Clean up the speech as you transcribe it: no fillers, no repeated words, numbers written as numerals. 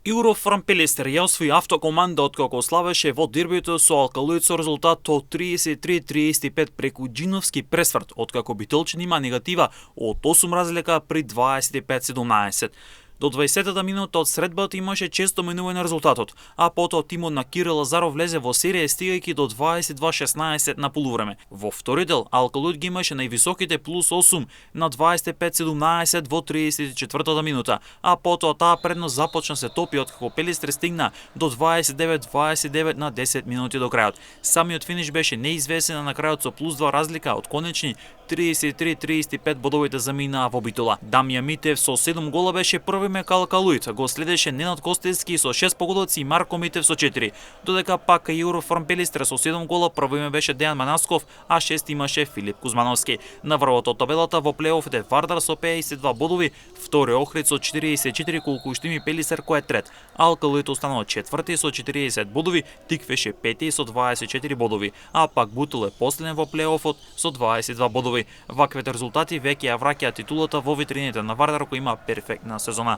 Юро Фрампелистер ја освои автокоманда откако славеше во дербито со Алкалуид со резултат од 33-35 преку џиновски пресврт, откако Битолчани има негатива од 8 разлика при 25-17. До 20-та минута од средбата имаше често менување на резултатот, а потоа тимот на Кирил Лазаров влезе во серија стигајќи до 22-16 на полувреме. Во втори дел Алкалуид ги имаше највисоките плюс 8 на 25-17 во 34-та минута, а потоа таа предност започна се топи откако Пелистер стигна до 29-29 на 10 минути до крајот. Самиот финиш беше неизвестен, а на крајот со плюс 2 разлика од конечни 33-35 бодовите заминаа во Битола. Дамјан Митев со 7 гола беше први мек Алкалуид, го следеше Ненад Костевски со 6 погодоци и Марко Митев со 4, додека пак Јуро Фрампелистер со 7 гола први беше Дејан Манасков, а 6 имаше Филип Кузмановски. На врвот од табелата во плейофите Вардар со 52 бодови, втори Охрид со 44 колку што има Пелистер кој е трет. Алкалуид останал четврти со 40 бодови, Тиквеше пети со 24 бодови, а пак Бутул е последен во плейофот со 22 бодови. Ваквите резултати веќе ја враќаат титулата во витрините на Вардар кој има перфектна сезона.